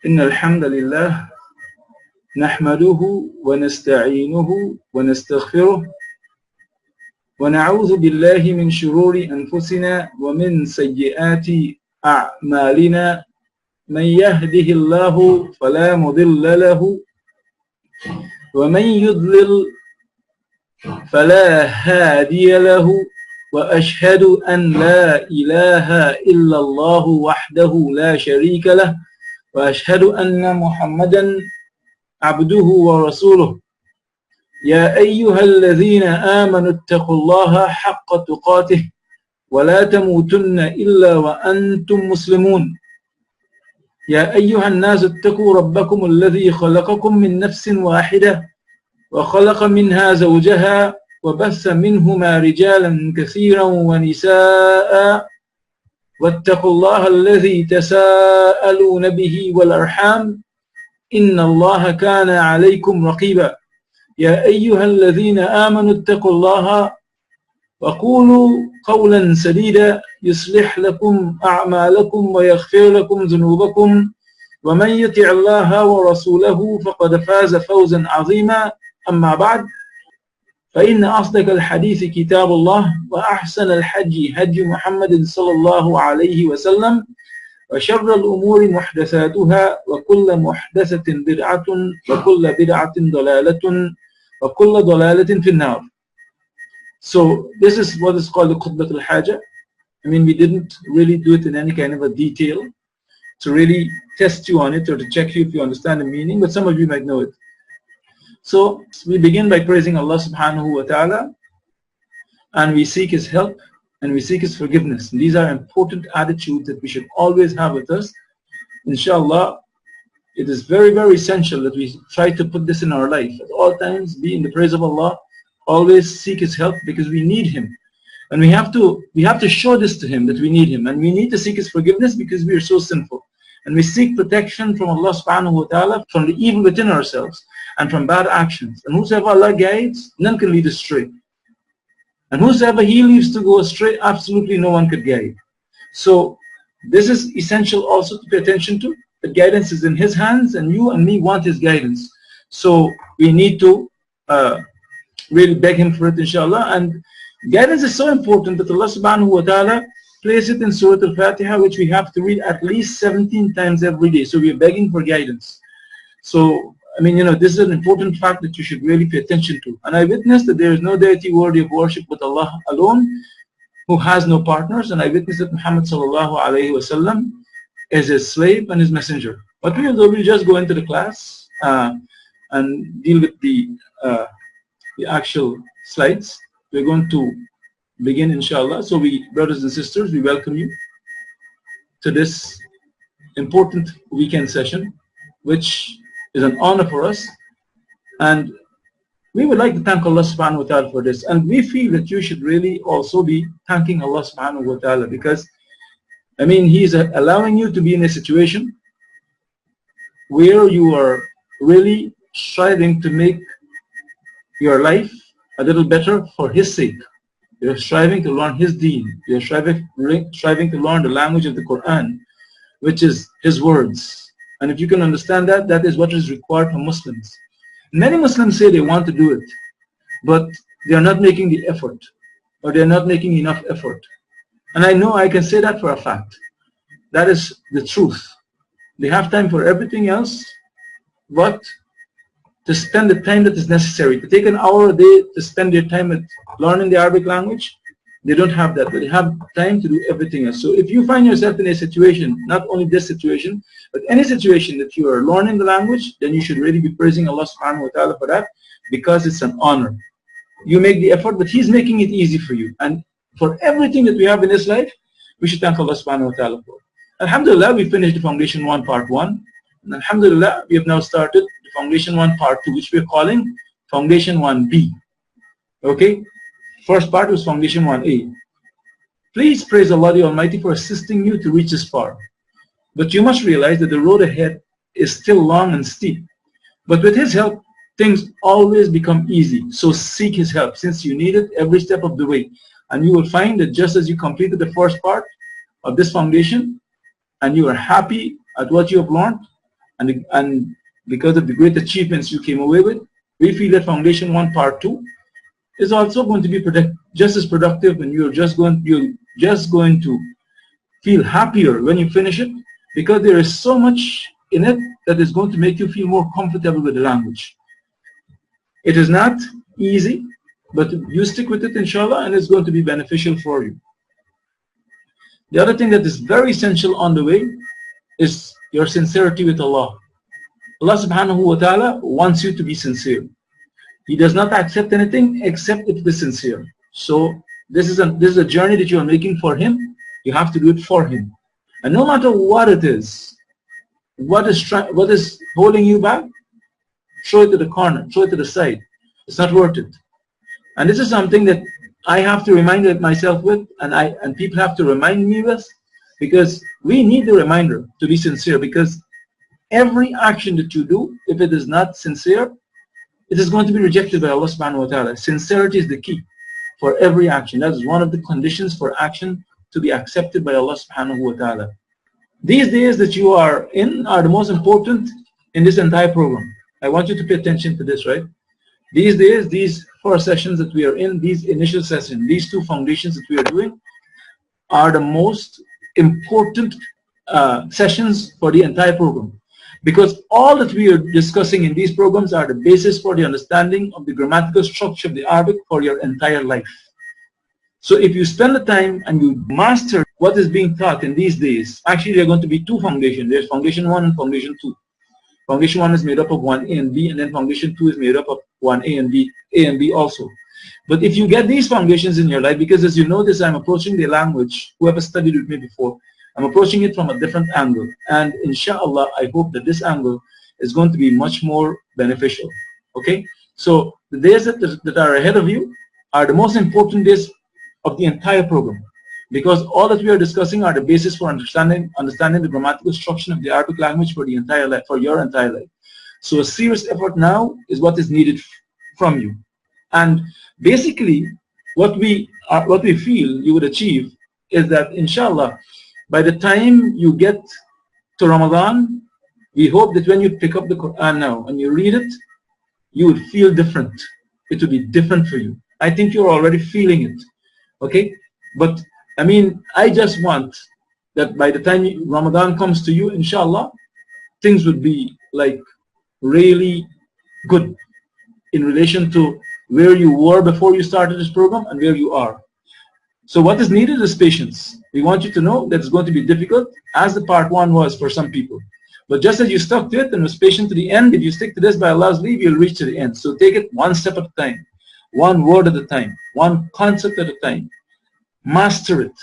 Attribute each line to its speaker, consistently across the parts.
Speaker 1: إن الحمد لله نحمده ونستعينه ونستغفره ونعوذ بالله من شرور أنفسنا ومن سيئات أعمالنا من يهده الله فلا مضل له ومن يضلل فلا هادي له وأشهد أن لا إله إلا الله وحده لا شريك له وأشهد أن محمدا عبده ورسوله يا أيها الذين آمنوا اتقوا الله حق تقاته ولا تموتن إلا وأنتم مسلمون يا أيها الناس اتقوا ربكم الذي خلقكم من نفس واحدة وخلق منها زوجها وبث منهما رجالا كثيرا ونساء واتقوا الله الذي تساءلون به والأرحام إن الله كان عليكم رقيبا يا أيها الذين آمنوا اتقوا الله وقولوا قولا سديدا يصلح لكم أعمالكم ويغفر لكم ذنوبكم ومن يطع الله ورسوله فقد فاز فوزا عظيما أما بعد فإن أصدق الحديث كتاب الله وأحسن الحج هدي محمد صلى الله عليه وسلم وشر الأمور محدثاتها وكل محدثة بدعة وكل بدعة ضلالة وكل ضلالة في النار. So this is what is called the Khutbat al-Haja. I mean, we didn't really do it in any kind of a detail to really test you on it or to check you if you understand the meaning, but some of you might know it. So we begin by praising Allah subhanahu wa ta'ala, and we seek His help and we seek His forgiveness. And these are important attitudes that we should always have with us. Inshallah, it is very, very essential that we try to put this in our life. At all times, be in the praise of Allah, always seek His help because we need Him. And we have to show this to Him that we need Him. And we need to seek His forgiveness because we are so sinful. And we seek protection from Allah subhanahu wa ta'ala from the evil within ourselves and from bad actions. And whosoever Allah guides, none can lead astray. And whosoever He leaves to go astray, absolutely no one could guide. So this is essential also to pay attention to. The guidance is in His hands, and you and me want His guidance. So we need to really beg Him for it, inshallah. And guidance is so important that Allah subhanahu wa ta'ala place it in Surah Al-Fatiha, which we have to read at least 17 times every day. So we are begging for guidance. So, I mean, this is an important fact that you should really pay attention to. And I witness that there is no deity worthy of worship but Allah alone, who has no partners. And I witness that Muhammad sallallahu alayhi wa sallam is His slave and His messenger. What we will do, we'll just go into the class and deal with the actual slides. We're going to begin, inshallah. So we, brothers and sisters, we welcome you to this important weekend session, which is an honor for us. And we would like to thank Allah subhanahu wa ta'ala for this. And we feel that you should really also be thanking Allah subhanahu wa ta'ala because, I mean, He is allowing you to be in a situation where you are really striving to make your life a little better for His sake. You're striving to learn His deen. You're striving to learn the language of the Quran, which is His words. And if you can understand that, that is what is required from Muslims. Many Muslims say they want to do it, but they are not making the effort, or they are not making enough effort. And I know I can say that for a fact. That is the truth. They have time for everything else, but to spend the time that is necessary, to take an hour a day to spend their time at learning the Arabic language, they don't have that, but they have time to do everything else. So if you find yourself in a situation, not only this situation, but any situation that you are learning the language, then you should really be praising Allah subhanahu wa ta'ala for that, because it's an honor. You make the effort, but He's making it easy for you. And for everything that we have in this life, we should thank Allah subhanahu wa ta'ala for. Alhamdulillah, we finished the Foundation 1 Part 1. And Alhamdulillah, we have now started the Foundation 1 Part 2, which we are calling Foundation 1B. Okay? First part was Foundation 1A. Please praise Allah the Almighty for assisting you to reach this far. But you must realize that the road ahead is still long and steep. But with His help, things always become easy. So seek His help since you need it every step of the way. And you will find that just as you completed the first part of this foundation and you are happy at what you have learned, and because of the great achievements you came away with, we feel that Foundation 1 Part 2 is also going to be just as productive, and you're just going to feel happier when you finish it, because there is so much in it that is going to make you feel more comfortable with the language. It is not easy, but you stick with it, inshallah, and it's going to be beneficial for you. The other thing that is very essential on the way is your sincerity with Allah. Allah subhanahu wa ta'ala wants you to be sincere. He does not accept anything except if it is sincere. So this is a journey that you are making for Him. You have to do it for Him. And no matter what it is, what is holding you back, throw it to the corner, throw it to the side. It's not worth it. And this is something that I have to remind myself with, and people have to remind me with, because we need the reminder to be sincere, because every action that you do, if it is not sincere, it is going to be rejected by Allah subhanahu wa ta'ala. Sincerity is the key for every action. That is one of the conditions for action to be accepted by Allah subhanahu wa ta'ala. These days that you are in are the most important in this entire program. I want you to pay attention to this, right? These days, these 4 sessions that we are in, these initial sessions, these 2 foundations that we are doing are the most important sessions for the entire program. Because all that we are discussing in these programs are the basis for the understanding of the grammatical structure of the Arabic for your entire life. So if you spend the time and you master what is being taught in these days, actually there are going to be 2 foundations. There's Foundation 1 and Foundation 2. Foundation 1 is made up of 1A and B, and then Foundation 2 is made up of 1A and B, A and B also. But if you get these foundations in your life, because as you notice, I'm approaching the language, whoever studied with me before, I'm approaching it from a different angle. And inshallah, I hope that this angle is going to be much more beneficial. Okay? So the days that are ahead of you are the most important days of the entire program, because all that we are discussing are the basis for understanding the grammatical structure of the Arabic language for the entire life, for your entire life. So a serious effort now is what is needed from you. And basically, what we feel you would achieve is that, inshallah, by the time you get to Ramadan, we hope that when you pick up the Quran now and you read it, you would feel different. It will be different for you. I think you're already feeling it. Okay? But I mean, I just want that by the time Ramadan comes to you, inshallah, things would be like really good in relation to where you were before you started this program and where you are. So what is needed is patience. We want you to know that it's going to be difficult, as the part 1 was for some people. But just as you stuck to it and was patient to the end, if you stick to this by Allah's leave, you'll reach to the end. So take it one step at a time, one word at a time, one concept at a time. Master it.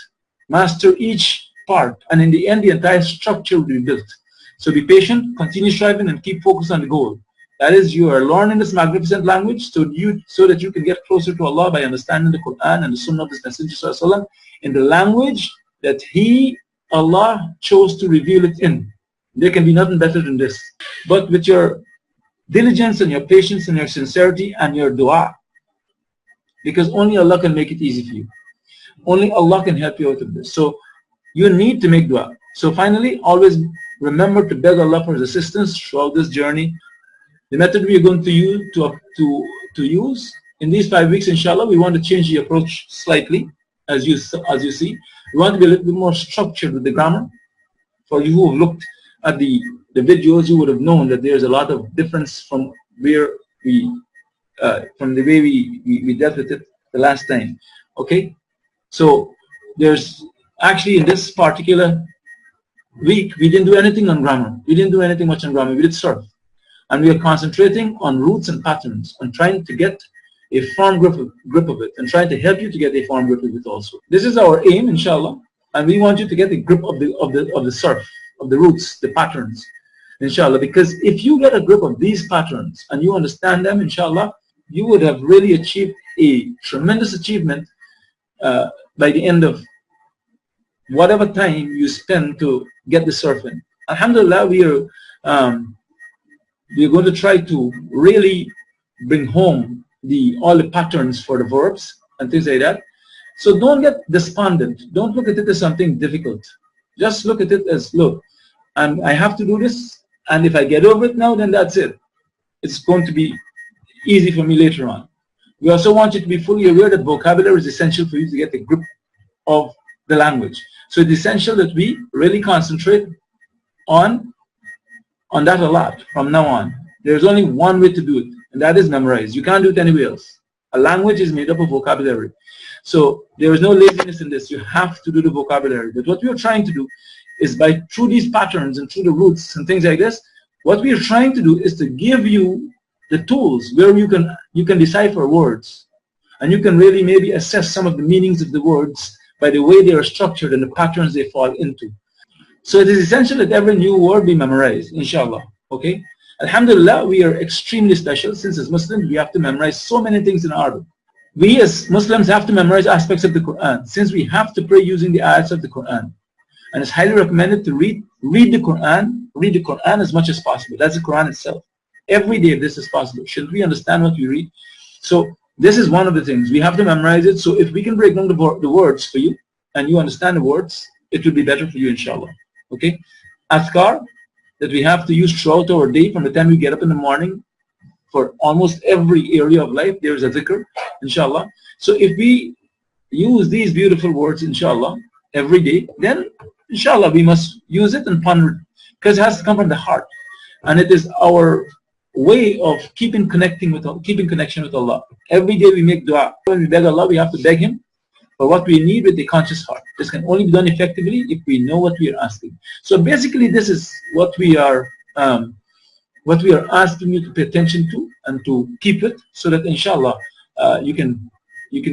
Speaker 1: Master each part. And in the end, the entire structure will be built. So be patient, continue striving, and keep focused on the goal. That is, you are learning this magnificent language so that you can get closer to Allah by understanding the Quran and the Sunnah of His Messenger ﷺ in the language that He, Allah, chose to reveal it in. There can be nothing better than this. But with your diligence and your patience and your sincerity and your dua, because only Allah can make it easy for you. Only Allah can help you out of this. So you need to make dua. So finally, always remember to beg Allah for His assistance throughout this journey. The method we are going to use in these 5 weeks, inshallah, we want to change the approach slightly, as you see. We want to be a little bit more structured with the grammar. For you who have looked at the videos, you would have known that there's a lot of difference from where from the way we dealt with it the last time. Okay? So there's actually in this particular week, we didn't do anything on grammar. We didn't do anything much on grammar. We did surf. And we are concentrating on roots and patterns and trying to get a firm grip of it and trying to help you to get a firm grip of it also. This is our aim, inshallah, and we want you to get a grip of the surf, of the roots, the patterns, inshallah, because if you get a grip of these patterns and you understand them, inshallah, you would have really achieved a tremendous achievement by the end of whatever time you spend to get the surfing. Alhamdulillah, we are going to try to really bring home all the patterns for the verbs and things like that. So don't get despondent. Don't look at it as something difficult. Just look at it as, look, I have to do this, And if I get over it now, then that's it. It's going to be easy for me later on. We also want you to be fully aware that vocabulary is essential for you to get a grip of the language. So it's essential that we really concentrate on that a lot from now on. There's only one way to do it, and that is memorize. You can't do it anywhere else. A language is made up of vocabulary. So there is no laziness in this. You have to do the vocabulary. But what we are trying to do is through these patterns and through the roots and things like this, what we are trying to do is to give you the tools where you can decipher words, and you can really maybe assess some of the meanings of the words by the way they are structured and the patterns they fall into. So it is essential that every new word be memorized, inshallah. Okay? Alhamdulillah, we are extremely special. Since as Muslims, we have to memorize so many things in Arabic. We as Muslims have to memorize aspects of the Quran, since we have to pray using the ayats of the Quran. And it's highly recommended to read the Quran as much as possible. That's the Quran itself. Every day, if this is possible, should we understand what we read? So this is one of the things. We have to memorize it. So if we can break down the words for you, and you understand the words, it will be better for you, inshallah. Okay? Azkar that we have to use throughout our day, from the time we get up in the morning, for almost every area of life, there is a dhikr, inshallah. So if we use these beautiful words, inshallah, every day, then inshallah we must use it and ponder it, because it has to come from the heart, and it is our way of keeping connection with Allah. Every day we make dua. When we beg Allah, we have to beg Him for what we need with a conscious heart. This can only be done effectively if we know what we are asking. So basically, this is what we are asking you to pay attention to and to keep it, so that inshallah you can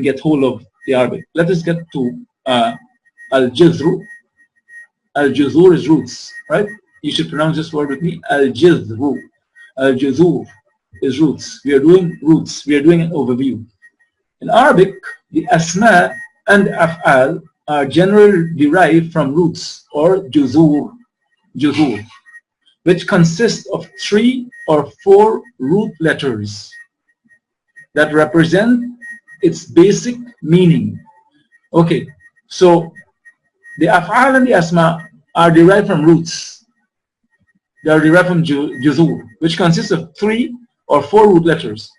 Speaker 1: get hold of the Arabic. Let us get to al-jazru. Al-jazur is roots, right? You should pronounce this word with me. Al-jazru. Al-jazur is roots. We are doing roots. We are doing an overview. In Arabic, the asma and af'al are generally derived from roots, or juzur, which consist of 3 or 4 root letters that represent its basic meaning. Okay, so the af'al and the asma are derived from roots. They are derived from juzur, which consists of 3 or 4 root letters.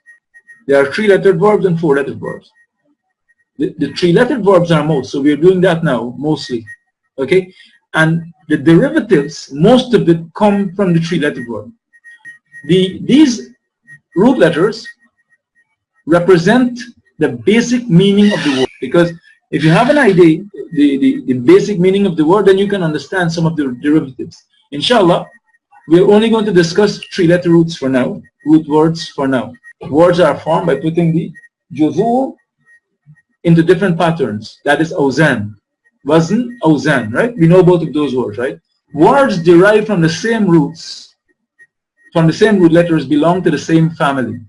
Speaker 1: There are 3-lettered verbs and 4-lettered verbs. The 3-lettered verbs are most, so we are doing that now, mostly. Okay? And the derivatives, most of it come from the 3-lettered verb. These root letters represent the basic meaning of the word, because if you have an idea, the basic meaning of the word, then you can understand some of the derivatives. Inshallah, we're only going to discuss 3-letter roots for now, root words for now. Words are formed by putting the juzur into different patterns. That is awzan. Wazn, awzan, right? We know both of those words, right? Words derived from the same roots, from the same root letters, belong to the same family.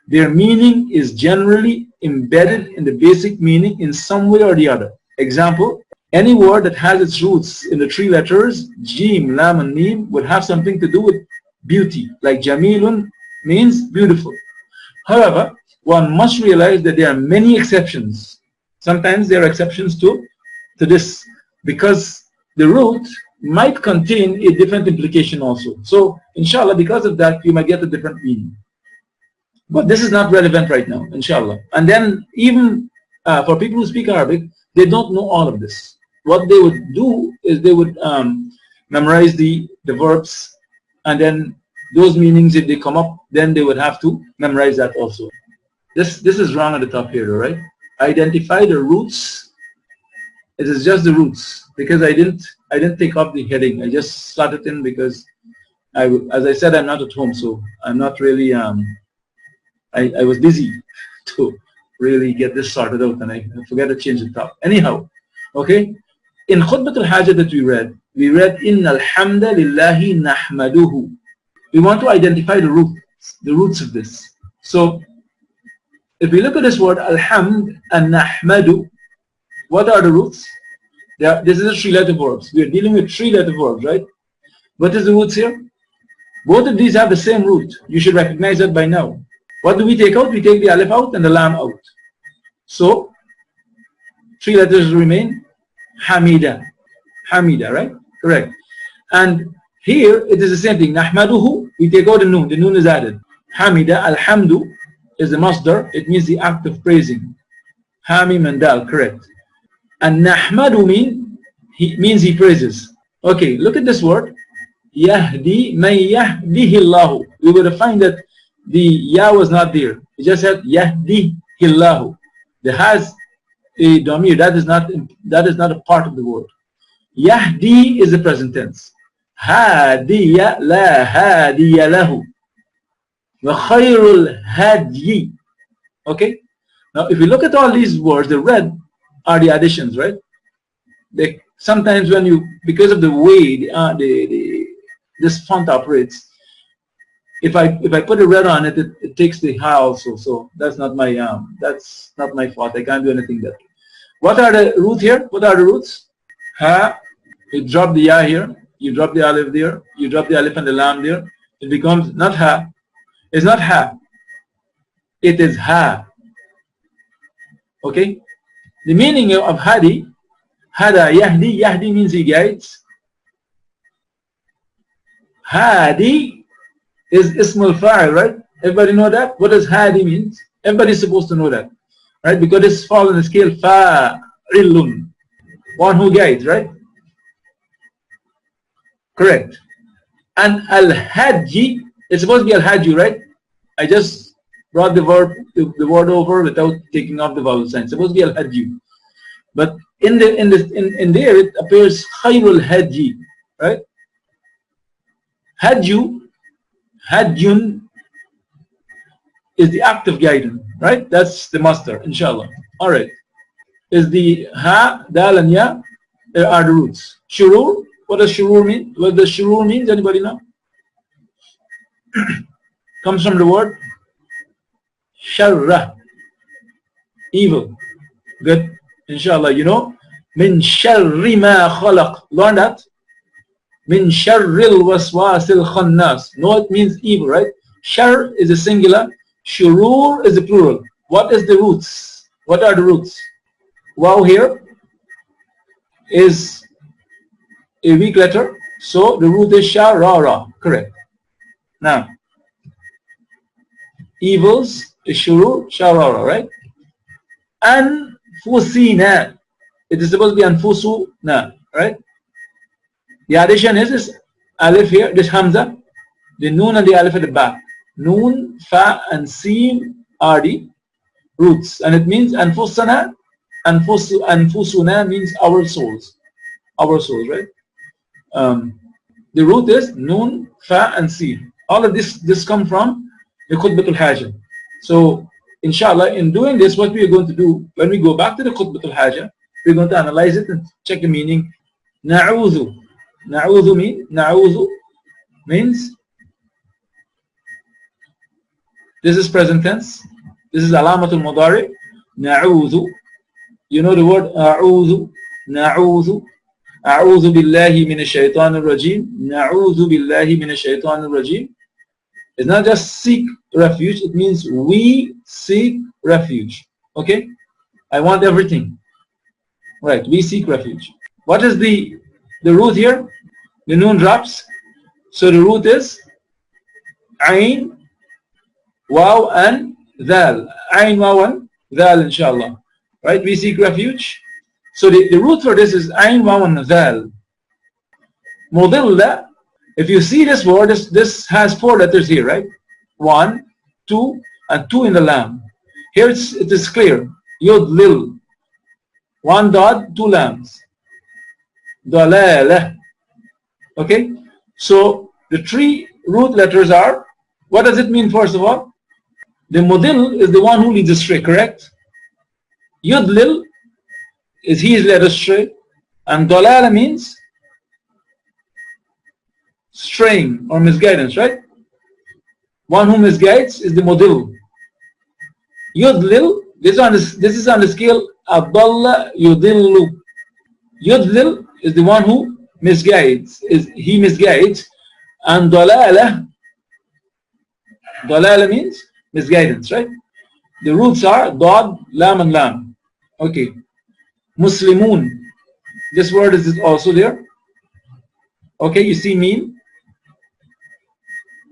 Speaker 1: Their meaning is generally embedded in the basic meaning in some way or the other. Example, any word that has its roots in the 3 letters, jim, lam, and mim, would have something to do with beauty, like jamilun means beautiful. However, one must realize that there are many exceptions. Sometimes there are exceptions to this, because the root might contain a different implication also. So, inshallah, because of that, you might get a different meaning. But this is not relevant right now, inshallah. And then, even for people who speak Arabic, they don't know all of this. What they would do is they would memorize the verbs, and then those meanings, if they come up, then they would have to memorize that also. This is wrong at the top here, right? Identify the roots. It is just the roots, because I didn't take off the heading. I just started in because as I said, I'm not at home, so I'm not really I was busy to really get this sorted out, and I forgot to change the top. Anyhow, okay. In Khutbat al-Hajah that we read, Inna al-hamda lillahi nahmaduhu. We want to identify the roots of this. So, if we look at this word, alhamd and nahmadu, what are the roots? This is a 3-letter verbs. We are dealing with 3-letter verbs, right? What is the roots here? Both of these have the same root. You should recognize that by now. What do we take out? We take the alif out and the lam out. So, 3 letters remain. Hamida. Hamida, right? Correct. And Here it is the same thing. Nahmaduhu, we take out the noon is added. Hamida, alhamdu is the masdar, it means the act of praising. Hamim and dal, correct. And nahmadu means he praises. Okay, look at this word. Yahdi man yahdihillahu. We would find that the ya was not there. It just said yahdihillahu. There has a damir, that is not a part of the word. Yahdi is the present tense. Hadiya la hadiya lahu. Wa khayrul hadyi. Okay? Now if you look at all these words, the red are the additions, right? They, sometimes when you, because of the way this font operates, if I put a red on it, it takes the ha also. So that's not my fault. I can't do anything there. What are the roots here? What are the roots? Ha. You drop the ya here. You drop the alif there. You drop the alif and the lam there. It becomes not ha. It's not ha. It is ha. Okay. The meaning of hadi, hada yahdi. Yahdi means he guides. Hadi is ismul fa'il, right? Everybody know that? What does hadi means? Everybody's supposed to know that, right? Because this falls on the scale fa'ilun, one who guides, right? Correct. And al-hajji, it's supposed to be al-hajju, right? I just brought the word over without taking off the vowel sign. It's supposed to be al-hajju. But in there it appears khayrul hajji, right? Hajjun is the act of guidance, right? That's the master, inshallah. All right. Is the ha, dal, and ya are the roots. Shurur, what does shurur mean? What does shurur mean? Anybody know? Comes from the word sharra, evil. Good. Inshallah, you know. Min sharri ma khalaq. Learn that. Min sharril waswasil khannas. No, it means evil, right? Shar is a singular. Shurur is a plural. What is the roots? What are the roots? Wow here is a weak letter. So the root is sharara. Correct. Now, evils is shurur, sharara, right? Anfusina. It is supposed to be anfusuna, right? The addition is this alif here, this hamza, the noon and the alif at the back. Noon, fa, and sin are the roots. And it means anfusana. Anfusuna means our souls. Our souls, right? The root is noon, fa, and sin. All of this come from the khutbatul haja. So, inshallah, in doing this, what we are going to do, when we go back to the khutbatul haja, we're going to analyze it and check the meaning. Na'udhu. Na'udhu means this is present tense. This is alamatul mudari. Na'udhu. You know the word a'udhu. Na'udhu. A'udhu billahi minash shaitanir rajim. Na'udhu billahi minash shaitanir rajim. It's not just seek refuge. It means we seek refuge. Okay? I want everything. Right. We seek refuge. What is the root here? The noon drops. So the root is ayn, waw, and dal. Ayn, waw, and dal, inshallah. Right? We seek refuge. So the root for this is ayn, waw, and dal. Mudilla. If you see this word, this has 4 letters here, right? 1, 2, and 2 in the lam. Here it is clear. Yod, lil. 1 dot, 2 lambs. Dalala. Okay? So the 3 root letters are, what does it mean first of all? The mudil is the one who leads astray, correct? Yudlil is he is led astray. And dalala means straying or misguidance, right? One who misguides is the mudil. Yudlil, this is on the scale Abdallah yudillu. Yudlil is the one who misguides, he misguides, and dalala means misguidance, right? The roots are dad, lam, and lam. Okay. Muslimun, this word is also there. Okay, you see mean.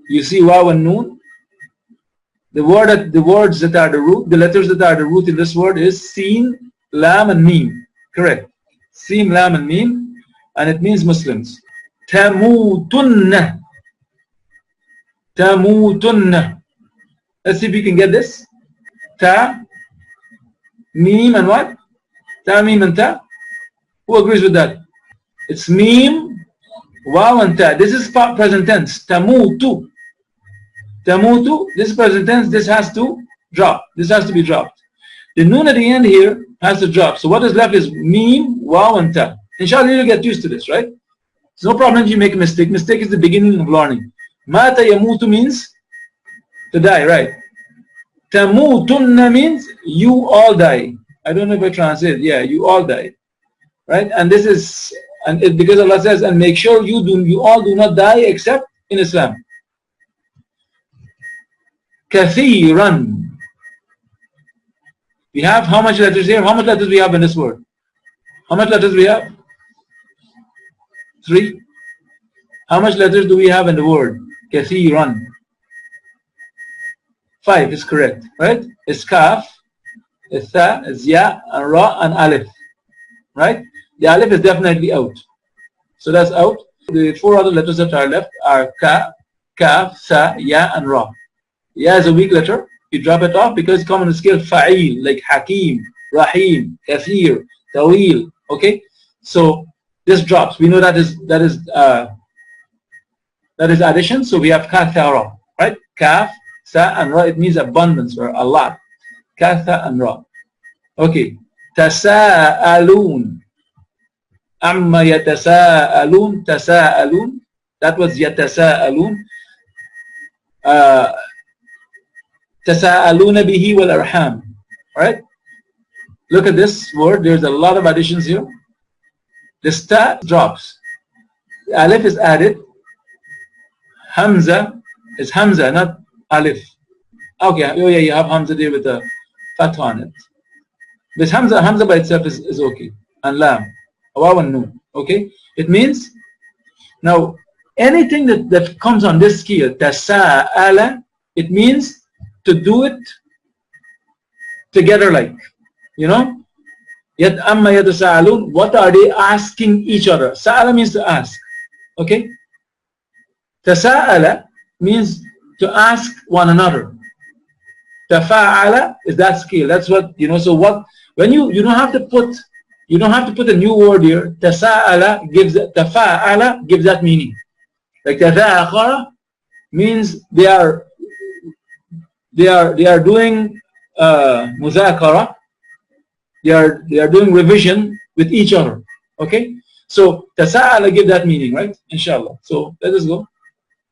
Speaker 1: You see waw and noon. The words that are the root, the letters that are the root in this word is sin, lam, and mim. Correct. Sin, lam, and mim, and it means Muslims. Tamutunna. Tamutunna. Let's see if we can get this. Ta, mim, and what? Ta, mim, and ta. Who agrees with that? It's mim, waw, and ta. This is present tense. Tamutu. Tamutu. This is present tense. This has to drop. This has to be dropped. The noon at the end here has to drop. So what is left is mim, waw, and ta. Inshallah, you'll get used to this, right? It's no problem if you make a mistake. Mistake is the beginning of learning. Mata yamutu means to die, right? Tamutunna means you all die. I don't know if I translate. Yeah, you all die, right? And this is because Allah says, and make sure you all do not die except in Islam. Kathiran. We have how much letters here? How much letters we have in this word? How much letters we have? 3. How much letters do we have in the word? Kathiran. 5 is correct, right? It's kaf, it's tha, it's ya, and ra, and alif, right? The alif is definitely out. So that's out. The 4 other letters that are left are ka, kaf, sa, ya, and ra. Ya is a weak letter. You drop it off because it's common scale fa'il, like hakim, rahim, kathir, tawil. Okay? So this drops. We know that is addition. So we have kathara, right? Kaf, sa, and ra. It means abundance or a lot. Katha and ra. Okay. Tasa'alun. Amma yatasa'alun. Tasa'alun. That was yatasa'alun. Tasa'aluna bihi wal arham. Right? Look at this word. There's a lot of additions here. The ta drops. The alif is added. Hamza is Hamza, not alif. Okay, oh yeah, you have Hamza there with a fatha on it. This Hamza by itself is okay. And lam, waw and noon. Okay? It means, now, anything that comes on this scale, tasa'ala, it means to do it together like, you know? Yet amma yatasa'alun, what are they asking each other? Sa'ala means to ask. Okay? Tasa'ala means to ask one another. Tafa'ala is that scale. That's what, you know, so what, when you don't have to put a new word here. Tasa'ala gives, tafa'ala gives that meaning. Like tadha'akhara means they are doing muzakara. They are doing revision with each other. Okay? So tasa'ala give that meaning, right? Inshallah. So let us go.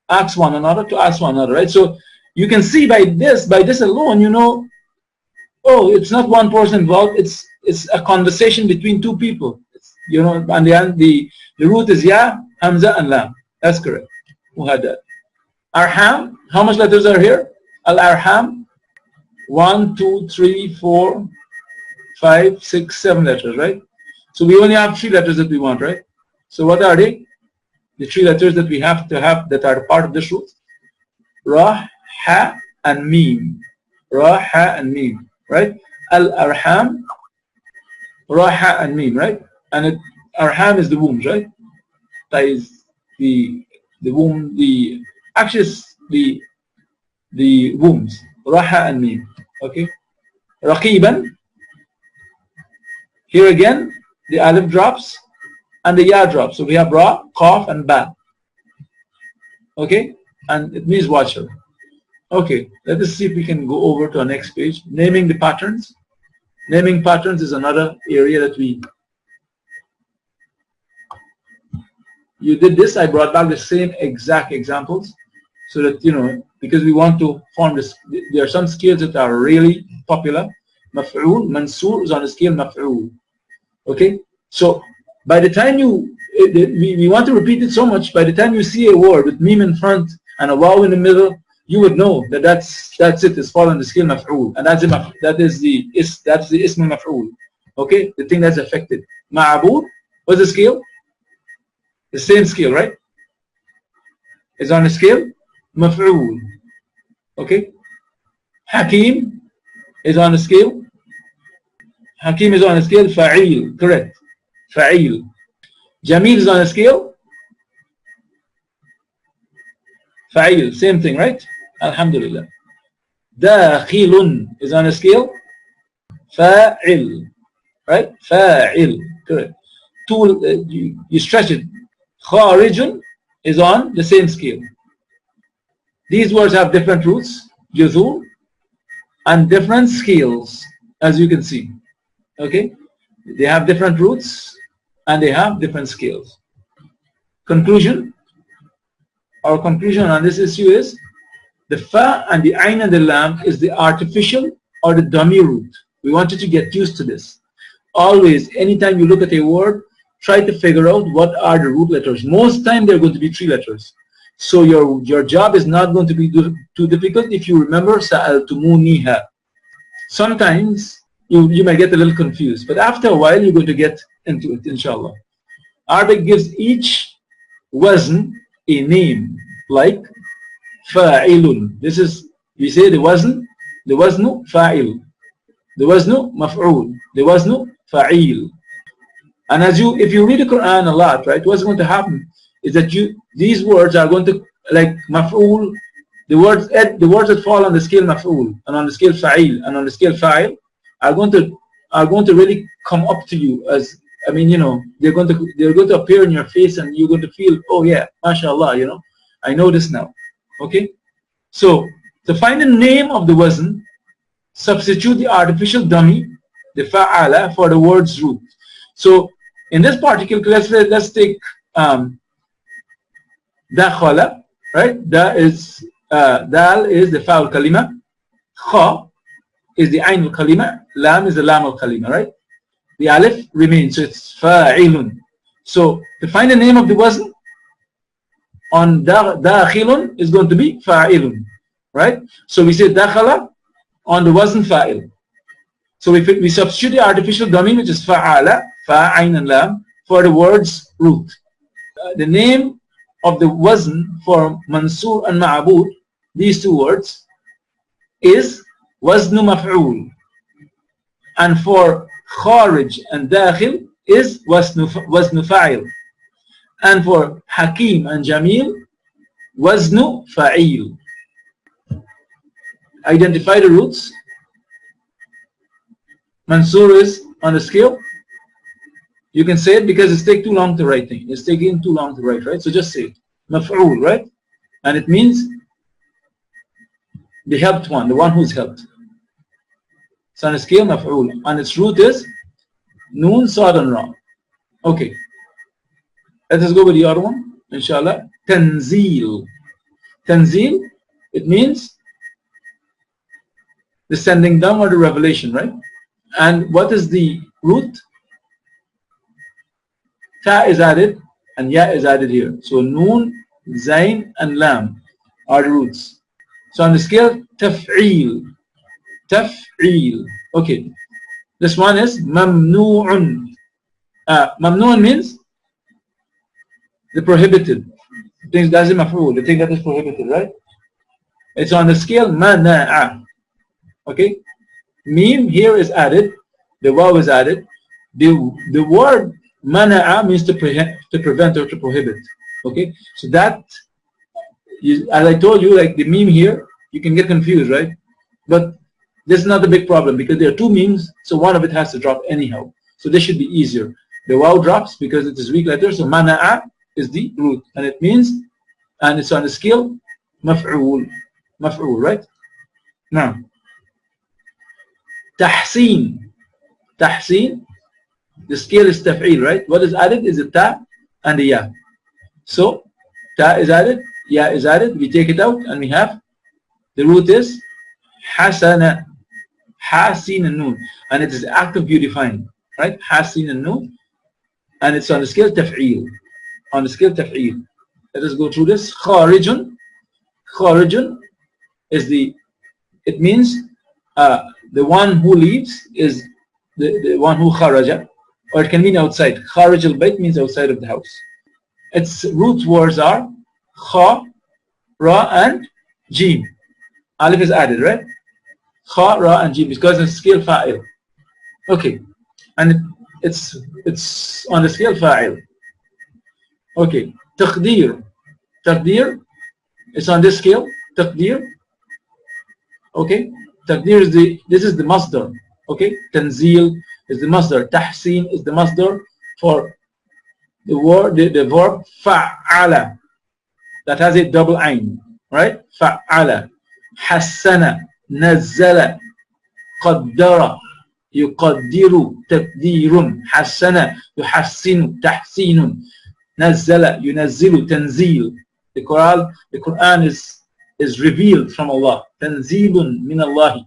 Speaker 1: Ask one another to ask one another, right? So you can see by this alone, you know, oh, it's not one person involved. It's a conversation between two people. You know, and the root is ya, hamza, and lam. That's correct. Who had that? Arham. How much letters are here? Al arham. 1, 2, 3, 4, 5, 6, 7 letters, right? So we only have 3 letters that we want, right? So what are they? The 3 letters that we have to have that are part of this root. Ra, ha, and mim. Ra, ha, and mim, right? Al arham. Ra, ha, and mim, right? And arham is the wombs, right? That is the womb, actually it's the wombs. Ra, ha, and mim. Okay? Raqiban. Here again, the alif drops and the ya drops. So we have ra, qaf, and ba. Okay? And it means watcher. Okay, let us see if we can go over to our next page. Naming the patterns. Naming patterns is another area that you did this. I brought back the same exact examples so that, you know, because we want to form this. There are some scales that are really popular. Maf'ul, mansur is on the scale maf'ul. Okay? So by the time we want to repeat it so much, by the time you see a word with mim in front and a waw in the middle, you would know that that's it. It's fallen the scale maf'ul, and that's the ism maf'ul. Okay, the thing that's affected. Ma'abud, what's the scale? The same scale, right? It's on the scale maf'ul. Okay. Hakim is on a scale. Hakim is on a scale. Fa'il. Correct. Fa'il. Jamil is on a scale. Fa'il. Same thing, right? Alhamdulillah. Dakhilun is on a scale. Fa'il. Right? Fa'il. Correct. You stretch it. Kharijun is on the same scale. These words have different roots, juzur, and different scales, as you can see. Okay? They have different roots and they have different scales. Conclusion. Our conclusion on this issue is the fa and the ain and the lam is the artificial or the dummy root. We want you to get used to this. Always, anytime you look at a word, try to figure out what are the root letters. Most time they're going to be 3 letters. So your job is not going to be too difficult if you remember sa'altumuniha. Sometimes you might get a little confused, but after a while you're going to get into it, inshallah. Arabic gives each wazn a name, like fa'ilun. This is, we say the waznu fa'il, the waznu maf'ul, the waznu fa'il. And if you read the Quran a lot, right, what's going to happen is that these words are going to, like maf'ul, the words that fall on the scale maf'ul and on the scale fa'il and on the scale fa'il are going to really come up to you as, I mean, you know, they're going to appear in your face and you're going to feel, oh yeah, mashallah, you know, I know this now. Okay? So to find the name of the wazn, substitute the artificial dummy, the fa'ala, for the word's root. So in this particular class, let's take dakhala, right? Dal is the fa'ul kalima, kha is the ain al-kalima, lam is the lam al-kalima, right? The alif remains, so it's fa'ilun. So to find the name of the wazn on dakhilun is going to be fa'ilun, right? So we say dakhala on the wazn fa'il. So we substitute the artificial dummy, which is fa'ala, fa'ain and lam, for the word's root. The name of the wazn for mansur and ma'bud, these two words, is waznu maf'ul. And for kharij and dakhil is waznu fa'il. And for hakim and jamil, waznu fa'il. Identify the roots. Mansur is on the scale. You can say it because it's taking too long to write. It's taking too long to write, right? So just say it. Maf'ul, right? And it means the helped one, the one who's helped. So on the scale, maf'ul. And its root is noon, sad, and ra. Okay. Let us go with the other one, inshallah. Tanzeel. Tanzeel, it means the sending down or the revelation, right? And what is the root? Ta is added and ya is added here. So noon, zain, and lam are the roots. So on the scale, taf'eel. Taf'eel. Okay. This one is mamnu'un. Mamnu'un means the prohibited. The thing that is maf'ul, the thing that is prohibited, right? It's on the scale mana'a. Okay? Mim here is added, the waw is added. The word mana'a means to prevent or to prohibit. Okay? So that, as I told you, like the meme here, you can get confused, right? But this is not a big problem because there are two memes, so one of it has to drop anyhow. So this should be easier. The waw drops because it is weak letter, so mana'a is the root, and it means, and it's on the scale maf'ul. Maf'ul, right? Now, tahseen. Tahseen, the scale is taf'il, right? What is added is the ta and the ya. So, ta is added, ya is added, we take it out and we have, the root is hasana, hasin and noon, and it is active beautifying, right? Hasin and noon, and it's on the scale taf'il. On the scale taf'il. Let us go through this. Kharijun. Kharijun is it means the one who leaves is the one who kharaja, or it can mean outside. Kharij al-bayt means outside of the house. Its root words are kha Ra and Jim. Alif is added, right? Kha, Ra and Jim because it's scale fa'il. Okay. And it's on the scale fa'il. Okay. Taqdeer. Taqdeer is on this scale. Taqdeer. Okay. Taqdeer is this is the masdar. Okay. Tanzil is the masdar. Tahsin is the masdar for the word, the verb fa'ala that has a double ayn, right? Fa'ala, hassana, nazzala, qaddara, yuqaddiru, taqdirun, hassana, yuhassinu, tahsinun, nazzala, yunazzilu, tanzil. The Quran is revealed from Allah. Tanzilun min Allah,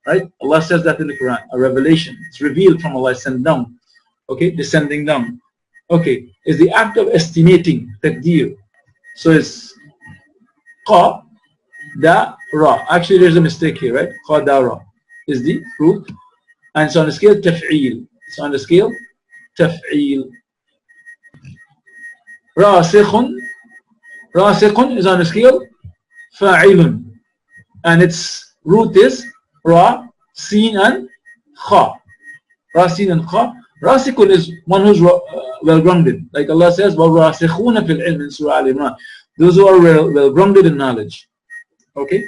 Speaker 1: right? Allah says that in the Quran, a revelation. It's revealed from Allah, sent down. Okay, descending down. Okay, is the act of estimating, taqdeer. So it's qa, da, ra. Actually, there's a mistake here, right? Qa, da, ra is the root. And it's on the scale taf'eel. It's on the scale taf'eel. Rasikhun. Rasikhun is on the scale fa'ilun. And its root is ra, sin, and kha. Ra, sin, and kha. Rasikun is one who's well-grounded. Like Allah says, وَالرَّاسِخُونَ فِي الْعِلْمِ in Surah Al-Imran. Those who are well-grounded in knowledge. Okay?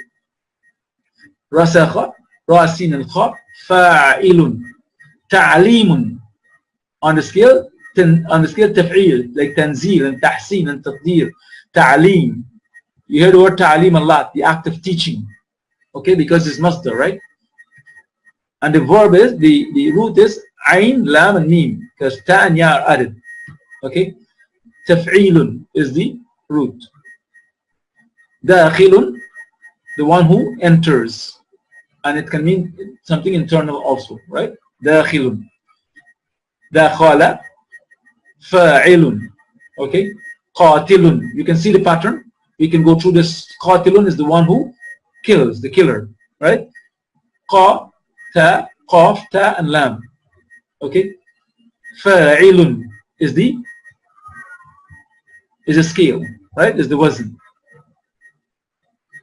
Speaker 1: Rasakha, Rasin and Kha, Fa'ilun, Ta'limun. On the scale Taf'il, like Tanzil and Tahsin and Taqdeer. Ta'lim. You hear the word Ta'lim a lot, the act of teaching. Okay? Because it's masdar, right? And the verb is, the root is Ain, Lam, and Mim, because Ta and Ya are added. Okay? Taf'ilun is the root. Dakhilun, the one who enters. And it can mean something internal also, right? Dakhilun. Dakhala, Fa'ilun. Okay? Qatilun. You can see the pattern. We can go through this. Qatilun is the one who kills, the killer, right? Qa, Ta, Qaf, Ta, and Lam. Okay, fa'ilun is a scale, right? Is the wazn.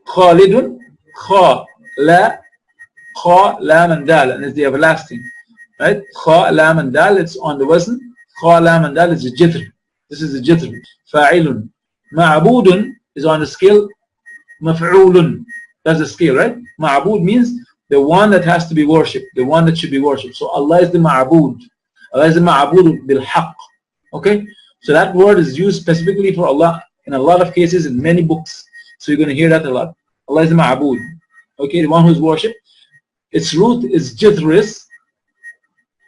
Speaker 1: Khalidun, kha, lam, and dal, and is the everlasting, right? Kha, lam, and dal. It's on the wazn. Kha, lam, and dal is the jitr. This is the jitr. Fa'ilun. Ma'budun is on the scale maf'ulun. That's the scale, right? Ma'bud means the one that has to be worshipped, the one that should be worshipped. So Allah is the ma'bud. Allah is the ma'bud bil haqq. Okay? So that word is used specifically for Allah in a lot of cases in many books. So you're going to hear that a lot. Allah is the ma'bud. Okay? The one who is worshipped. Its root is jithris,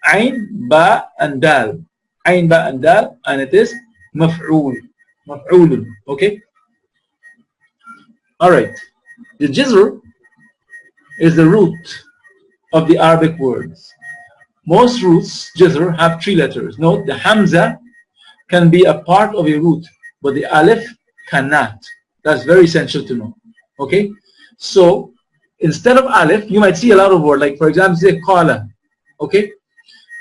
Speaker 1: ayn, ba, and dal. Ayn, ba, and dal. And it is maf'ul. Maf'ulun. Okay? Alright. The jizr is the root of the Arabic words. Most roots, jizr, have 3 letters. Note, the hamza can be a part of a root, but the alif cannot. That's very essential to know. Okay? So, instead of alif, you might see a lot of words, like for example, say qala. Okay?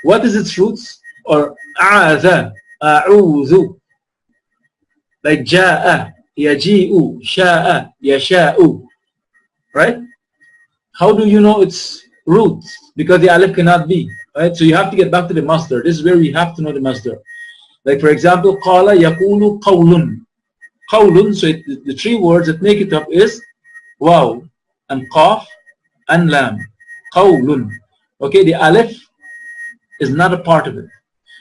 Speaker 1: What is its roots? Or a'adha, a'udhu. Like ja'a, yaji'u, sha'a, yasha'u. Right? How do you know its roots? Because the alif cannot be. Right? So you have to get back to the masdar. This is where we have to know the masdar. Like for example, qala yaqulu qawlun. Qawlun, so the 3 words that make it up is waw and qaf and lam. Qawlun. Okay, the alif is not a part of it.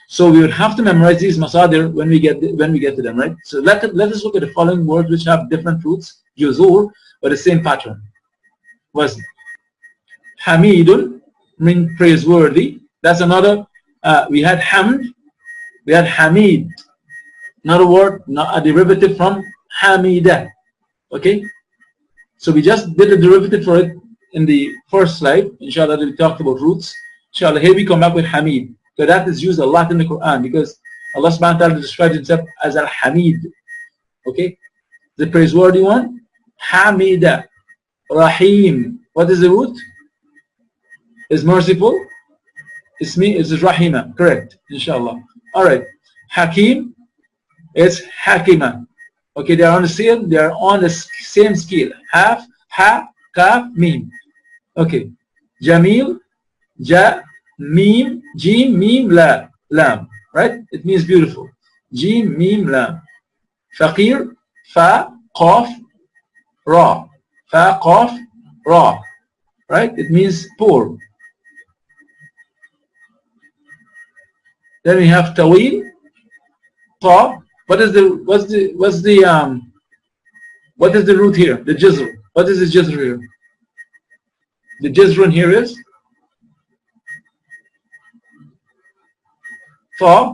Speaker 1: So we would have to memorize these masadir when we get to them, right? So let us look at the following words which have different roots, juzur, but the same pattern. Was Hamidun, mean praiseworthy. That's another. We had Hamd, we had Hamid. Another word, not a derivative from Hamida. Okay? So we just did a derivative for it in the first slide. Inshallah, we talked about roots. Inshallah, here we come back with Hamid. So that is used a lot in the Quran because Allah subhanahu wa ta'ala describes himself as Al-Hamid. Okay? The praiseworthy one, Hamida. Rahim. What is the root? Is merciful. Ismi is Rahima. Correct. Inshallah. Alright. Hakim is Hakima. Okay, they are on the same. They are on the same scale. Half, ha, kaf, mim. Okay, jamil, ja, mim, jim, mim, la, lam. Right? It means beautiful. Jim, mim, lam. Faqir, fa, qaf, ra. Fa, qaf, ra. Right? It means poor. Then we have tawil, ta. What is the root here? The jizr. What is the jizr here? The jizrun here is fa.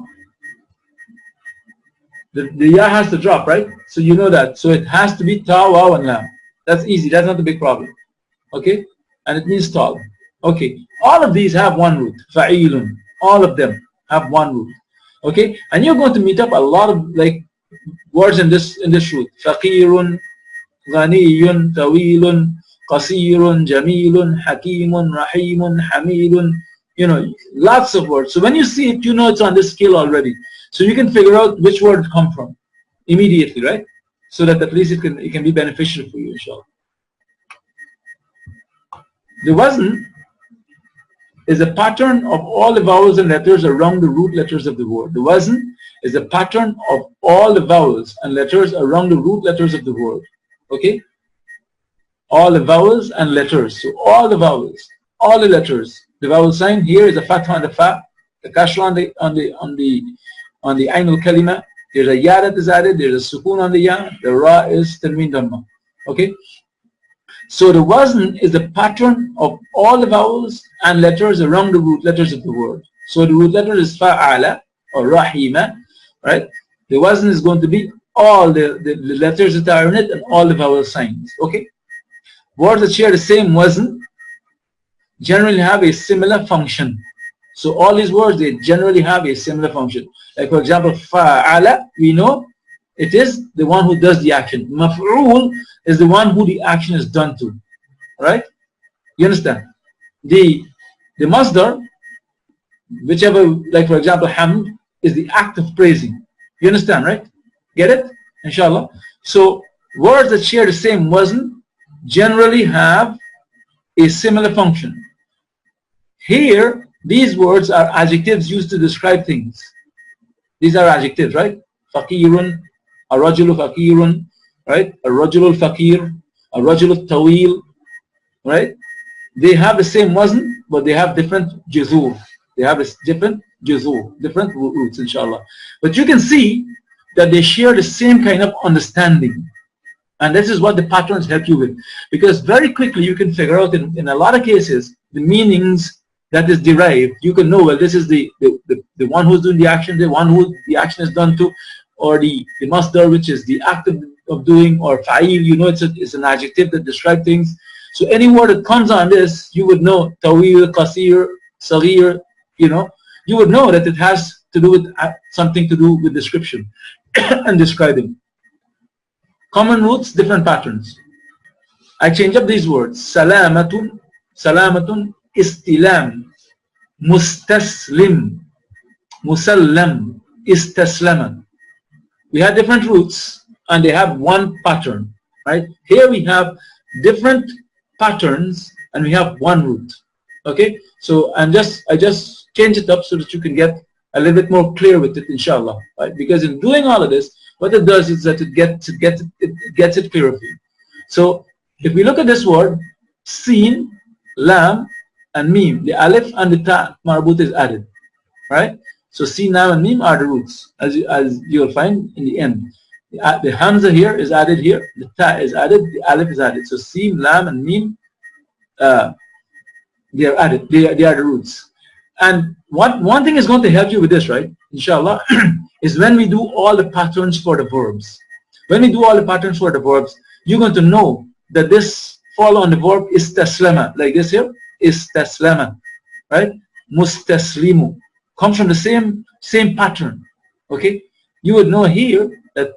Speaker 1: The ya has to drop, right? So you know that. So it has to be ta, waw, and lam. That's easy. That's not the big problem. Okay? And it means tall. Okay. All of these have one root. Fa'ilun. All of them have one root. Okay? And you're going to meet up a lot of like words in this root. Faqirun, ghaniyun, tawilun, qasirun, jamilun, hakimun, rahimun, hamidun. You know, lots of words. So when you see it, you know it's on this scale already. So you can figure out which word it come from immediately, right? So that at least it can be beneficial for you, inshallah. The wazn is a pattern of all the vowels and letters around the root letters of the word. The wazn is a pattern of all the vowels and letters around the root letters of the word. Okay? All the vowels and letters. So all the vowels, all the letters. The vowel sign here is a fatha on the fa, the kasra on the ain al-kalima. There's a ya that is added, there's a sukoon on the ya, the ra is tanween dhamma. Okay? So the wazn is the pattern of all the vowels and letters around the root letters of the word. So the root letter is fa'ala or rahima, right? The wazn is going to be all the letters that are in it and all the vowel signs. Okay? Words that share the same wazn generally have a similar function. So all these words, they generally have a similar function. Like for example, fa'ala, we know it is the one who does the action. Maf'ul is the one who the action is done to. Right? You understand? The masdar, whichever, like for example, hamd, is the act of praising. You understand, right? Get it? Inshallah. So words that share the same wazn generally have a similar function. Here, these words are adjectives used to describe things. These are adjectives, right? Faqirun, ar-rajulu faqirun, right? Ar-rajulu faqir, ar-rajulu tawil, right? They have the same wazn, but they have different juzur. They have a different juzur, different roots, inshallah. But you can see that they share the same kind of understanding. And this is what the patterns help you with. Because very quickly you can figure out in a lot of cases the meanings that is derived. You can know, well, this is the one who's doing the action, the one who the action is done to, or the masdar, which is the act of doing, or fa'il, you know, it's an adjective that describes things. So any word that comes on this, you would know, tawil, qasir, saghir, you know, you would know that it has to do with something to do with description and describing. Common roots, different patterns. I change up these words. Salamatun, salamatun, istilam, mustaslim, musallam, istaslama. We have different roots and they have one pattern, right? Here we have different patterns and we have one root. Okay, so I just change it up so that you can get a little bit more clear with it, inshallah. Right? Because in doing all of this, what it does is that it gets it clearer for you. So if we look at this word, sin, lam, and mim, the alif and the ta marbut is added, right? So sin, lam, and mim are the roots, as you'll find in the end. The hamza here is added here, the ta is added, the alif is added. So sin, lam, and mim, they are added. They are the roots. And one thing is going to help you with this, right? Inshallah, is when we do all the patterns for the verbs. When we do all the patterns for the verbs, you're going to know that this fall on the verb istaslama, like this here, istaslama, right? Mustaslimu comes from the same pattern. Okay, you would know here that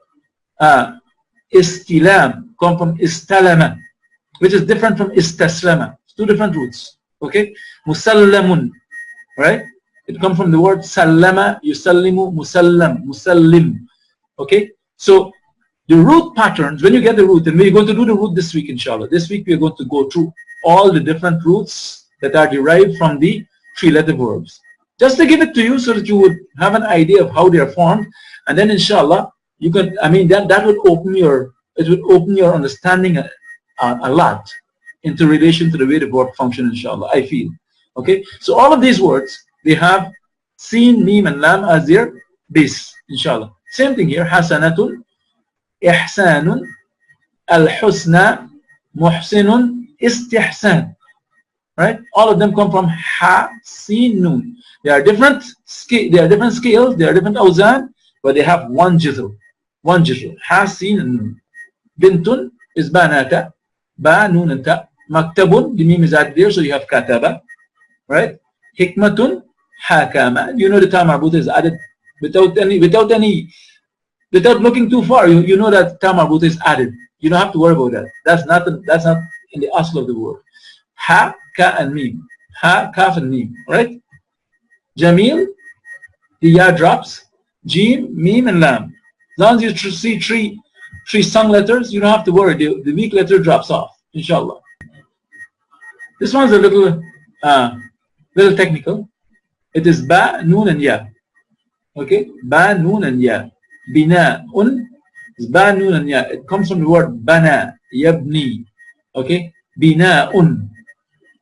Speaker 1: istilam come from istalama, which is different from istaslama. It's two different roots. Okay, musallamun, right? It comes from the word sallama, yusallimu, musallam, musallim. Okay, so The root patterns, when you get the root, and we're going to do the root this week, inshallah. This week we're going to go through all the different roots that are derived from the three-letter verbs. Just to give it to you so that you would have an idea of how they are formed, and then inshallah, you can, that would open your, it would open your understanding a lot into relation to the way the word function, inshallah, I feel. Okay, so all of these words, they have Sin, Mim, and Lam as their base, inshallah. Same thing here, Hasanatun, Ihsanun, Al-Husna, Muhsinun, Istihsan. Right? All of them come from Ha, Sin, Nun. They are different scales, they are different awzan, but they have one jizr. One jizr. Ha, Sin, and Nun. Bintun is Banata, Ba, Nun, and Ta. Maktabun, the mim is added there, so you have Kataba. Right? Hikmatun, Hakama. You know the ta marbut is added without looking too far. You know that ta marbut is added. You don't have to worry about that. That's not in the asl of the word. Ha, ka, and mim. Ha, kaf, and mim. Right? Jamil, the ya drops. Jim, mim, and lam. As long as you see three sung letters, you don't have to worry. The weak letter drops off, inshallah. This one's a little technical. It is ba, noon, and ya. Okay? Ba, noon, and ya. Bina, un, is ba, noon, and ya. It comes from the word bana, yabni. Okay? Bina, un.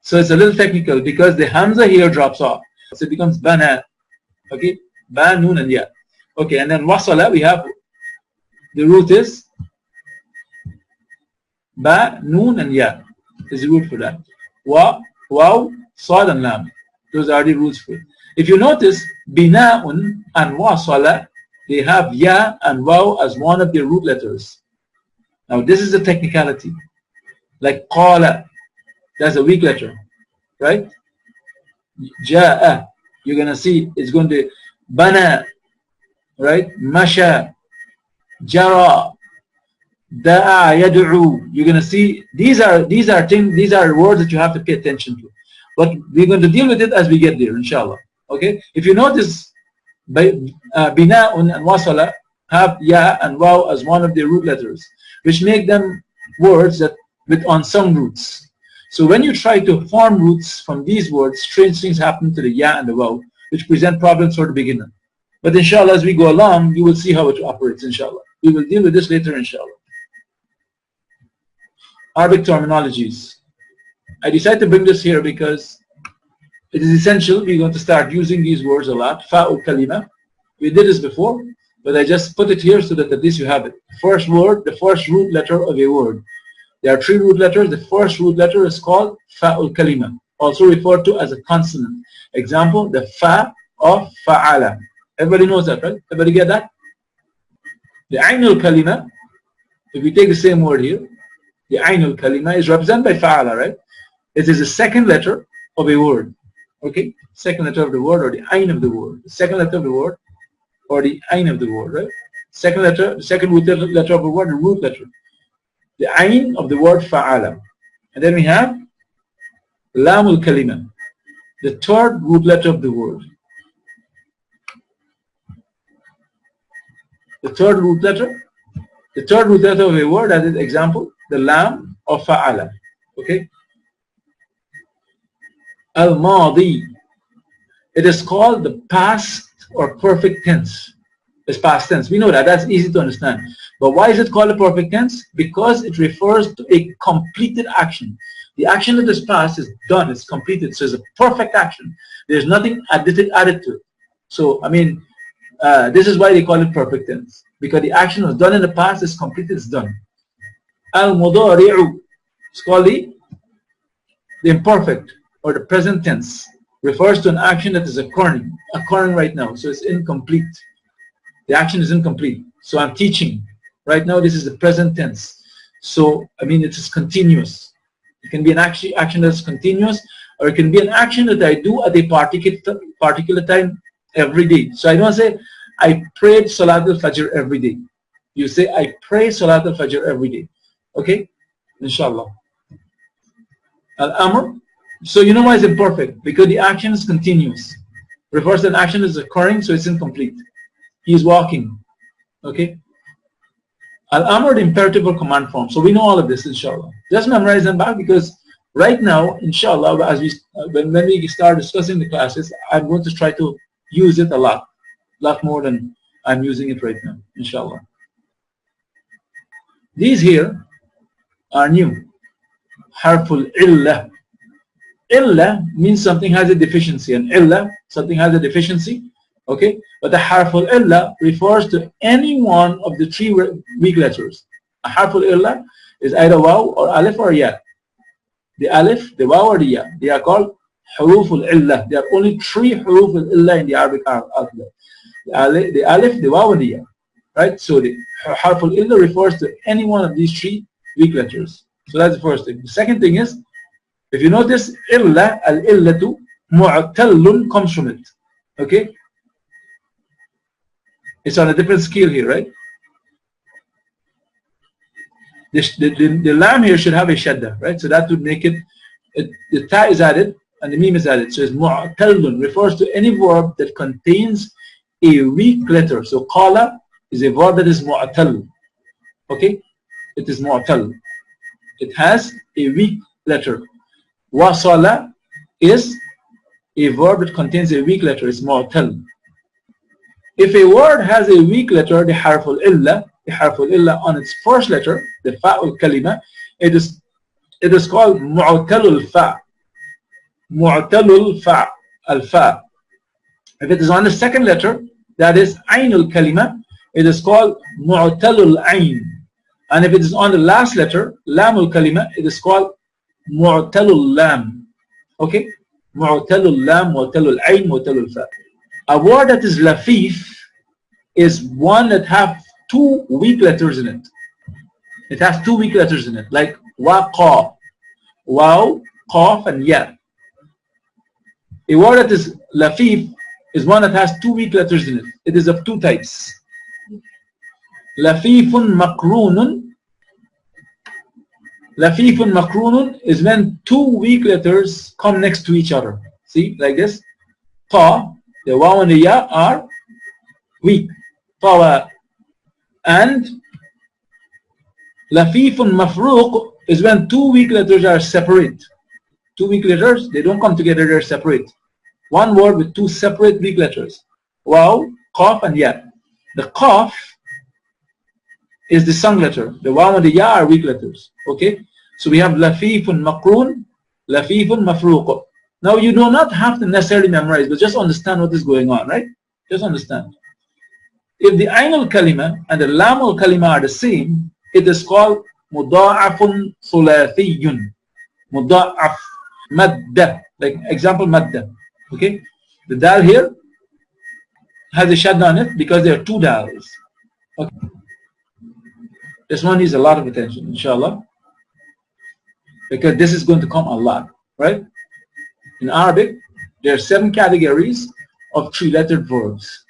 Speaker 1: So it's a little technical because the hamza here drops off. So it becomes bana. Okay? Ba, noon, and ya. Okay, and then wasala, we have, the root is ba, noon, and ya. Is the root for that. Wa, waw, sad, and lam. Those are the roots for it. If you notice, bina'un and wasala, they have ya and waw as one of their root letters. Now this is a technicality. Like qala, that's a weak letter, right? Ja'a, you're going to see it's going to bana, right? Masha, jara, da'a, yad'u. You're going to see these are words that you have to pay attention to. But we're going to deal with it as we get there, inshallah. Okay? If you notice, bina'un and wasala have ya and waw as one of their root letters, which make them words that with unsung roots. So when you try to form roots from these words, strange things happen to the ya and the waw, which present problems for the beginner. But inshallah, as we go along, you will see how it operates, inshallah. We will deal with this later, inshallah. Arabic terminologies. I decided to bring this here because it is essential. We're going to start using these words a lot. Fa'ul kalima. We did this before, but I just put it here so that at least you have it. First word, the first root letter of a word. There are three root letters. The first root letter is called fa'ul kalima, also referred to as a consonant. Example, the fa of fa'ala. Everybody knows that, right? Everybody get that? The ainul kalima, if we take the same word here, the ainul kalima is represented by fa'ala, right? It is the second letter of a word. Okay? Second letter of the word or the ain of the word. The second letter of the word or the ain of the word, right? Second letter, the second root letter of a word, the root letter. The ain of the word fa'ala. And then we have lamul kalima, the third root letter of the word. The third root letter of a word, as an example, the lam of fa'ala. Okay? Al-Madi. It is called the past or perfect tense. It's past tense. We know that. That's easy to understand. But why is it called a perfect tense? Because it refers to a completed action. The action that is past is done. It's completed. So it's a perfect action. There's nothing added to it. So, this is why they call it perfect tense. Because the action was done in the past, it's completed, it's done. Al-Mudari'u. It's called the imperfect or the present tense. Refers to an action that is occurring right now. So it's incomplete. The action is incomplete. So I'm teaching. Right now this is the present tense. So, it is continuous. It can be an action that's continuous, or it can be an action that I do at a particular time every day. So I don't say, I prayed Salat al-Fajr every day. You say, I pray Salat al-Fajr every day. Okay? Inshallah. Al-Amr. So you know why it's imperfect? Because the action is continuous. Refers to an action that is occurring, so it's incomplete. He is walking. Okay? Al-Amr, the imperative or command form. So we know all of this, inshallah. Just memorize them back, because right now, inshallah, as when we start discussing the classes, I'm going to try to use it a lot more than I'm using it right now, inshallah. These here are new. Harful illah. Illah means something has a deficiency, and illah, something has a deficiency. Okay, but the harful illah refers to any one of the three weak letters. A harful illah is either waw or alif or ya. The alif, the waw or the ya. They are called huruful illah. There are only three huruful illah in the Arabic alphabet. The alif, the waw, and the ya. Right? So the harful illah refers to any one of these three weak letters. So that's the first thing. The second thing is, if you notice, illah, al-illatu, mu'tallun comes from it. Okay? It's on a different scale here, right? The lam here should have a shadda, right? So that would make it, the ta is added and the mim is added. So it's mu'tallun, refers to any verb that contains a weak letter. So qala is a verb that is mu'tall. Okay? It is mu'tall. It has a weak letter. Wasala is a verb that contains a weak letter. It's mu'tall. If a word has a weak letter, the harful illah on its first letter, the fa'ul kalima, it is called mu'talul fa. Mu'talul fa, al-fa. If it is on the second letter, that is ainul kalima, it is called mu'talul ain. And if it is on the last letter, lamul kalima, it is called mu'talul lam. Okay? Mu'talul lam, mu'talul ain, mu'talul fa. A word that is lafif is one that have two weak letters in it. It has two weak letters in it, like waqa, waw, qaf, and ya. A word that is lafif is one that has two weak letters in it. It is of two types. Lafifun makrunun. Lafifun makrunun is when two weak letters come next to each other. See, like this. Ta, the waw and the ya are weak. Tawa. And lafifun mafruq is when two weak letters are separate. Two weak letters, they don't come together, they're separate. One word with two separate weak letters. Waw, qaf, and ya. The qaf is the sung letter. The waw and the ya are weak letters. Okay? So we have lafifun makrun, lafifun mafruq. Now you do not have to necessarily memorize, but just understand what is going on, right? Just understand. If the ainul kalima and the lamul kalima are the same, it is called muda'afun thulathiyun. Muda'af. Madda. Like example, madda. Okay? The dal here has a shadda on it because there are two dals. Okay. This one needs a lot of attention, inshallah. Because this is going to come a lot, right? In Arabic, there are 7 categories of 3-lettered verbs.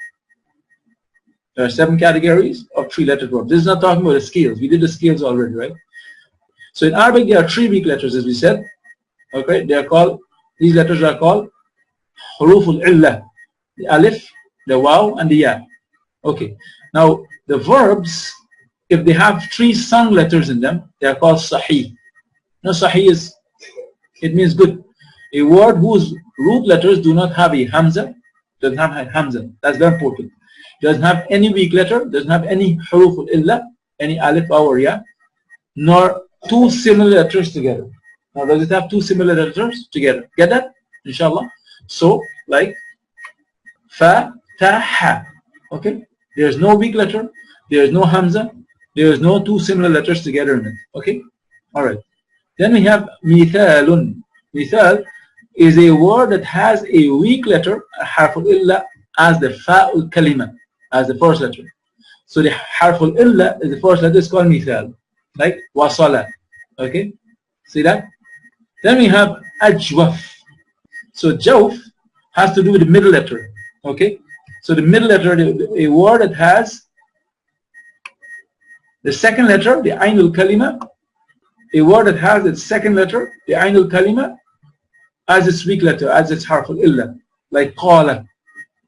Speaker 1: There are 7 categories of 3-lettered verbs. This is not talking about the scales. We did the scales already, right? So in Arabic, there are 3 weak letters, as we said. Okay, they are called, these letters are called huruful illah. The alif, the waw, and the ya. Okay. Now, the verbs, if they have 3 sung letters in them, they are called sahih. Now, sahih is, it means good. A word whose root letters do not have a hamza, doesn't have a hamza. That's very important. Doesn't have any weak letter, doesn't have any huruful illah, any alif, waw, or ya, nor 2 similar letters together. Now, does it have 2 similar letters together? Get that? Inshallah. So, like fa, ta, ha. Okay? There is no weak letter, there is no hamza, there is no 2 similar letters together in it. Okay? Alright. Then we have mithalun. Mithal is a word that has a weak letter, a harful illah, as the fa'ul kalima, as the first letter. So the harful illah is the first letter, is called mithal. Like wasala. Okay? See that? Then we have ajwaf. So jawf has to do with the middle letter. Okay? So the middle letter, a word that has the second letter, the ainul kalima, a word that has its second letter, the ainul kalima, as its weak letter, as its harful illah. Like qala,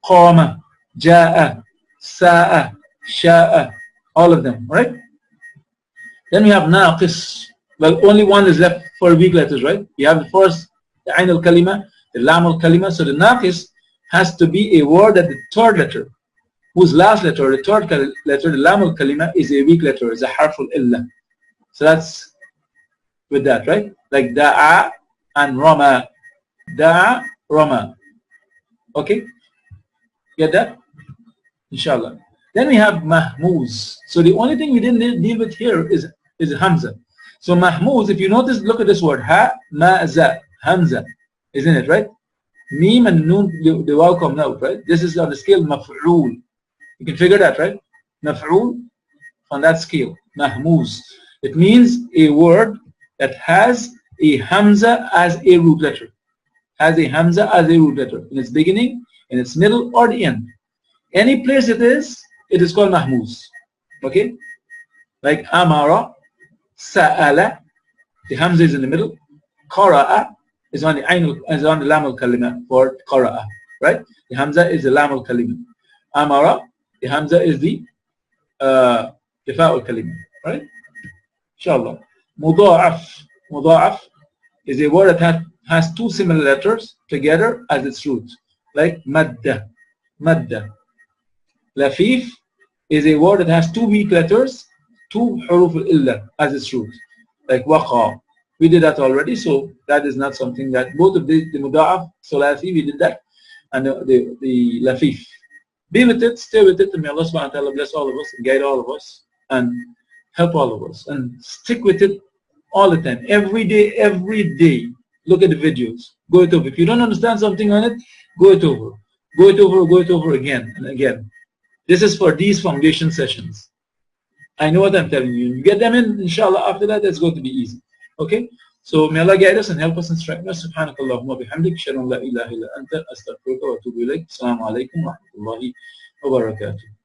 Speaker 1: qama, ja'a, sa'a, sha'a, all of them, right? Then we have naqis. Well, only one is left for weak letters, right? You have the first, the ain al-kalima, the lam al-kalima. So the naqis has to be a word at the third letter, whose last letter, the third letter, the lam al-kalima, is a weak letter, is a harf al-illa. So that's with that, right? Like da'a and rama. Da'a, rama. Okay? Get that? Inshallah. Then we have mahmuz. So the only thing we didn't deal with here is hamza. So mahmuz, if you notice, look at this word. Ha, ma, za. Hamza. Isn't it, right? Mim and noon, the waw come out, right? This is on the scale maf'ul. You can figure that, right? Maf'ul on that scale. Mahmuz. It means a word that has a hamza as a root letter. Has a hamza as a root letter. In its beginning, in its middle, or the end. Any place it is called mahmuz. Okay? Like amara, sa'ala, the hamza is in the middle. Qara'a is on the lam al-kalima for qara'a. Right? The hamza is the lam al-kalima. Amara, the hamza is the fa al-kalima. Right? Inshallah. Mudha'af. Mudha'af is a word that has two similar letters together as its root. Like madda. Madda. Lafif is a word that has two weak letters, two huruf al-illa as its root. Like waqa. We did that already, so that is not something that both of the mudha'af, sulasi, we did that, and the lafif. Be with it, stay with it, and may Allah subhanahu wa ta'ala bless all of us and guide all of us and help all of us. And stick with it all the time. Every day. Look at the videos. Go it over. If you don't understand something on it, go it over. Go it over again and again. This is for these foundation sessions. I know what I'm telling you. You get them in, inshallah, after that, it's going to be easy. Okay? So may Allah guide us and help us and strengthen us. Subhanakallahumma bihamdik. Shalla la ilaha illa anta astaghfiruka wa atubu ilayk. Assalamu alaikum wa rahmatullahi wa barakatuh.